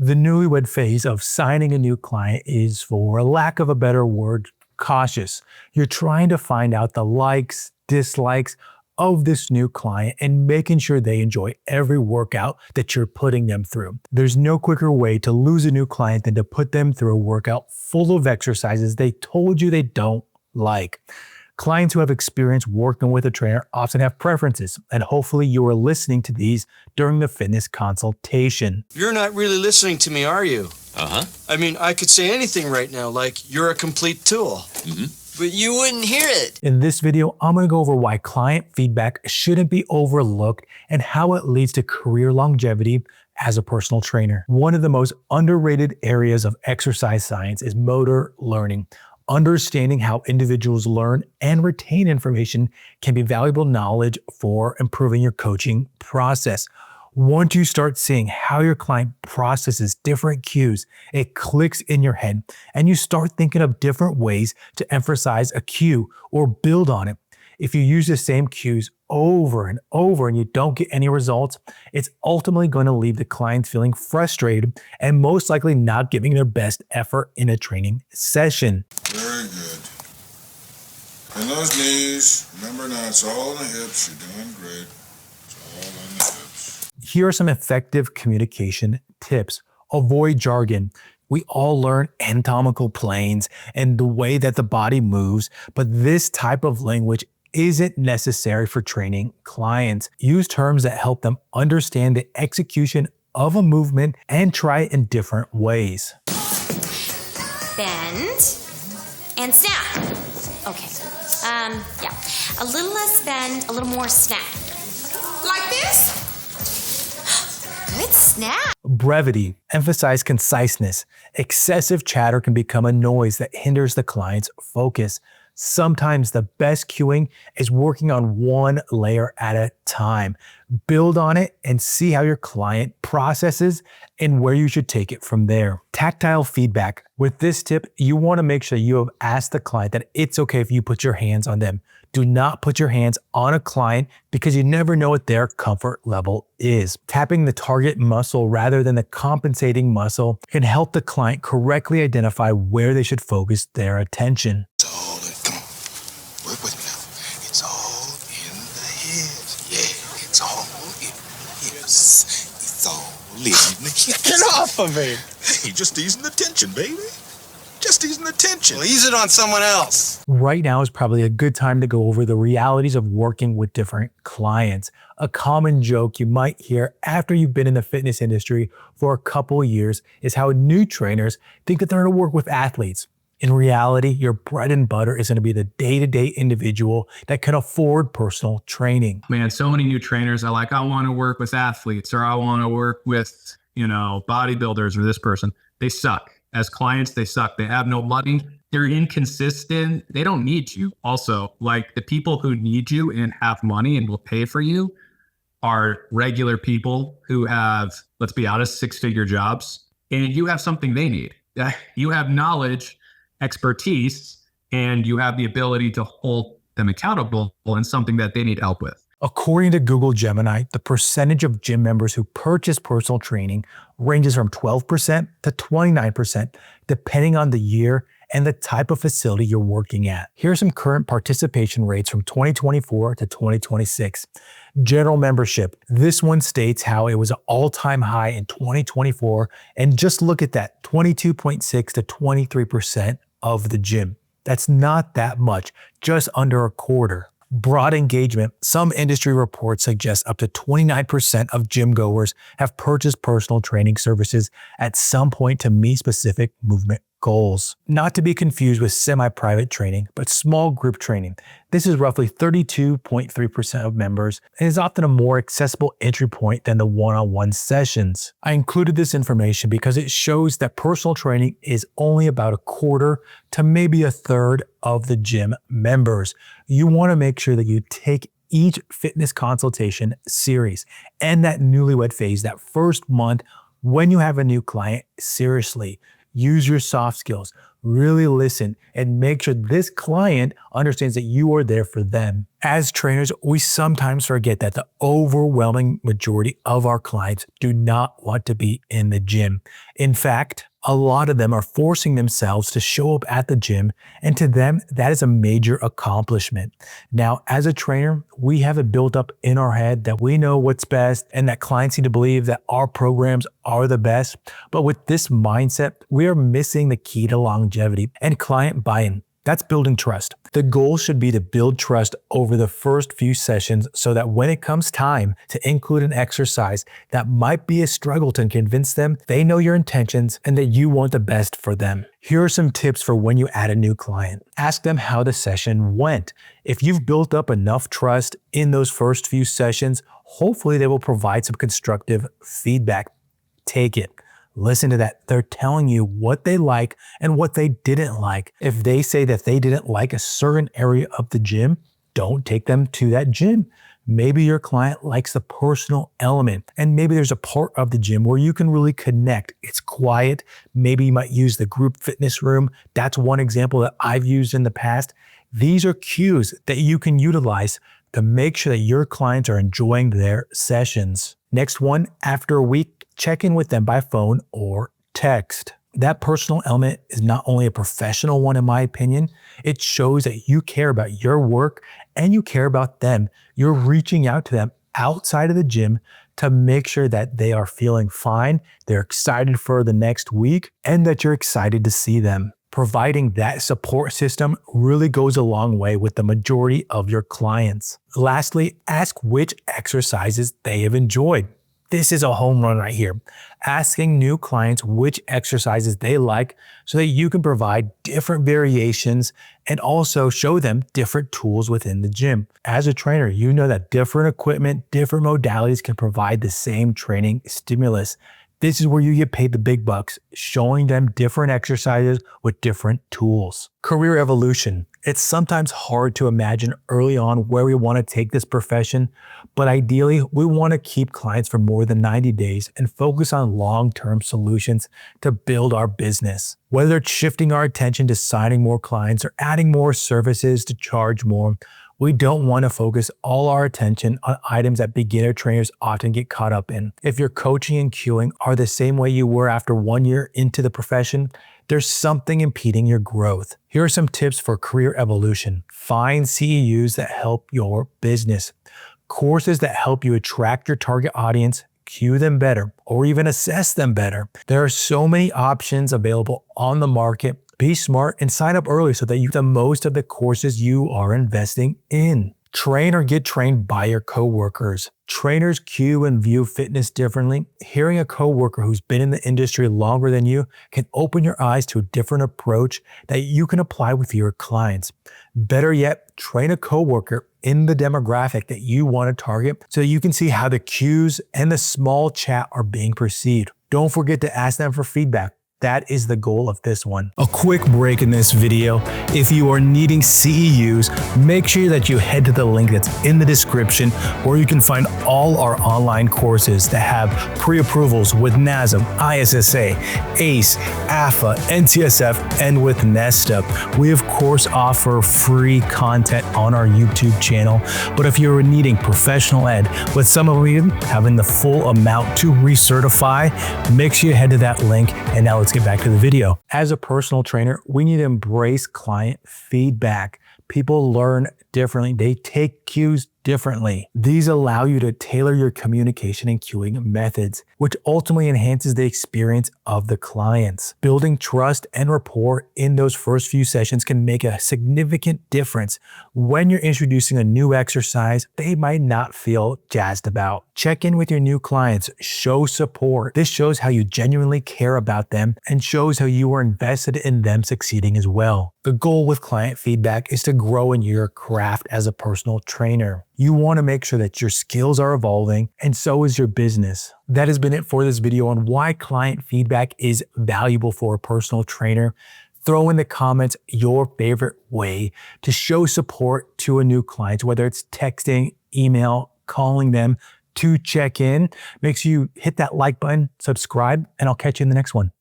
The newlywed phase of signing a new client is, for lack of a better word, cautious. You're trying to find out the likes, dislikes of this new client and making sure they enjoy every workout that you're putting them through. There's no quicker way to lose a new client than to put them through a workout full of exercises they told you they don't like. Clients who have experience working with a trainer often have preferences, and hopefully you are listening to these during the fitness consultation. You're not really listening to me, are you? I mean, I could say anything right now, like you're a complete tool. But you wouldn't hear it. In this video, I'm going to go over why client feedback shouldn't be overlooked and how it leads to career longevity as a personal trainer. One of the most underrated areas of exercise science is motor learning. Understanding how individuals learn and retain information can be valuable knowledge for improving your coaching process. Once you start seeing how your client processes different cues, it clicks in your head and you start thinking of different ways to emphasize a cue or build on it. If you use the same cues over and over and you don't get any results, it's ultimately going to leave the clients feeling frustrated and most likely not giving their best effort in a training session. Very good. And those knees, remember now, it's all in the hips. You're doing great. It's all in the hips. Here are some effective communication tips. Avoid jargon. We all learn anatomical planes and the way that the body moves, but this type of language isn't necessary for training clients. Use terms that help them understand the execution of a movement and try it in different ways. Bend and snap. Okay. Yeah. A little less bend, a little more snap. Like this? Good snap. Brevity. Emphasize conciseness. Excessive chatter can become a noise that hinders the client's focus. Sometimes the best cueing is working on one layer at a time. Build on it and see how your client processes and where you should take it from there. Tactile feedback. With this tip, you want to make sure you have asked the client that it's okay if you put your hands on them. Do not put your hands on a client because you never know what their comfort level is. Tapping the target muscle rather than the compensating muscle can help the client correctly identify where they should focus their attention. Work with me now. It's all in the hips. Yeah, it's all in the hips. It's all in the hips. Get off of me. Hey, just easing the tension, baby. Just easing the tension. Well, ease it on someone else. Right now is probably a good time to go over the realities of working with different clients. A common joke you might hear after you've been in the fitness industry for a couple of years is how new trainers think that they're going to work with athletes. In reality, your bread and butter is going to be the day-to-day individual that can afford personal training. Man, so many new trainers are like, I want to work with athletes or I want to work with, bodybuilders or this person. They suck. As clients, they suck. They have no money. They're inconsistent. They don't need you. Also, like the people who need you and have money and will pay for you are regular people who have, let's be honest, six-figure jobs. And you have something they need. You have knowledge, expertise, and you have the ability to hold them accountable in something that they need help with. According to Google Gemini, the percentage of gym members who purchase personal training ranges from 12% to 29%, depending on the year and the type of facility you're working at. Here are some current participation rates from 2024 to 2026. General membership. This one states how it was an all-time high in 2024, and just look at that, 22.6 to 23% of the gym. That's not that much, just under a quarter. Broad engagement. Some industry reports suggest up to 29% of gym goers have purchased personal training services at some point to meet specific movement goals. Not to be confused with semi-private training, but small group training. This is roughly 32.3% of members and is often a more accessible entry point than the one-on-one sessions. I included this information because it shows that personal training is only about a quarter to maybe a third of the gym members. You want to make sure that you take each fitness consultation serious and that newlywed phase, that first month when you have a new client, seriously. Use your soft skills. Really listen and make sure this client understands that you are there for them. As trainers, we sometimes forget that the overwhelming majority of our clients do not want to be in the gym. In fact, a lot of them are forcing themselves to show up at the gym, and to them, that is a major accomplishment. Now, as a trainer, we have it built up in our head that we know what's best and that clients need to believe that our programs are the best. But with this mindset, we are missing the key to longevity and client buy-in. That's building trust. The goal should be to build trust over the first few sessions so that when it comes time to include an exercise that might be a struggle to convince them, they know your intentions and that you want the best for them. Here are some tips for when you add a new client. Ask them how the session went. If you've built up enough trust in those first few sessions, hopefully they will provide some constructive feedback. Take it. Listen to that. They're telling you what they like and what they didn't like. If they say that they didn't like a certain area of the gym, don't take them to that gym. Maybe your client likes the personal element, and maybe there's a part of the gym where you can really connect. It's quiet. Maybe you might use the group fitness room. That's one example that I've used in the past. These are cues that you can utilize to make sure that your clients are enjoying their sessions. Next one, after a week, check in with them by phone or text. That personal element is not only a professional one, in my opinion, it shows that you care about your work and you care about them. You're reaching out to them outside of the gym to make sure that they are feeling fine, they're excited for the next week, and that you're excited to see them. Providing that support system really goes a long way with the majority of your clients. Lastly, ask which exercises they have enjoyed. This is a home run right here. Asking new clients which exercises they like so that you can provide different variations and also show them different tools within the gym. As a trainer, you know that different equipment, different modalities can provide the same training stimulus. This is where you get paid the big bucks, showing them different exercises with different tools. Career evolution. It's sometimes hard to imagine early on where we want to take this profession, but ideally, we want to keep clients for more than 90 days and focus on long-term solutions to build our business. Whether it's shifting our attention to signing more clients or adding more services to charge more, we don't want to focus all our attention on items that beginner trainers often get caught up in. If your coaching and cueing are the same way you were after 1 year into the profession, there's something impeding your growth. Here are some tips for career evolution. Find CEUs that help your business. Courses that help you attract your target audience, cue them better, or even assess them better. There are so many options available on the market. Be smart and sign up early so that you get the most of the courses you are investing in. Train or get trained by your coworkers. Trainers cue and view fitness differently. Hearing a coworker who's been in the industry longer than you can open your eyes to a different approach that you can apply with your clients. Better yet, train a coworker in the demographic that you want to target so you can see how the cues and the small chat are being perceived. Don't forget to ask them for feedback. That is the goal of this one. A quick break in this video. If you are needing CEUs, make sure that you head to the link that's in the description where you can find all our online courses that have pre-approvals with NASM, ISSA, ACE, AFA, NCSF, and with Nesta. We of course offer free content on our YouTube channel, but if you're needing professional ed, with some of you having the full amount to recertify, make sure you head to that link. And now let's get back to the video. As a personal trainer, we need to embrace client feedback. People learn differently. They take cues differently. These allow you to tailor your communication and cueing methods, which ultimately enhances the experience of the clients. Building trust and rapport in those first few sessions can make a significant difference. When you're introducing a new exercise, they might not feel jazzed about. Check in with your new clients, show support. This shows how you genuinely care about them and shows how you are invested in them succeeding as well. The goal with client feedback is to grow in your craft as a personal trainer. You want to make sure that your skills are evolving, and so is your business. That has been it for this video on why client feedback is valuable for a personal trainer. Throw in the comments your favorite way to show support to a new client, whether it's texting, email, calling them to check in. Make sure you hit that like button, subscribe, and I'll catch you in the next one.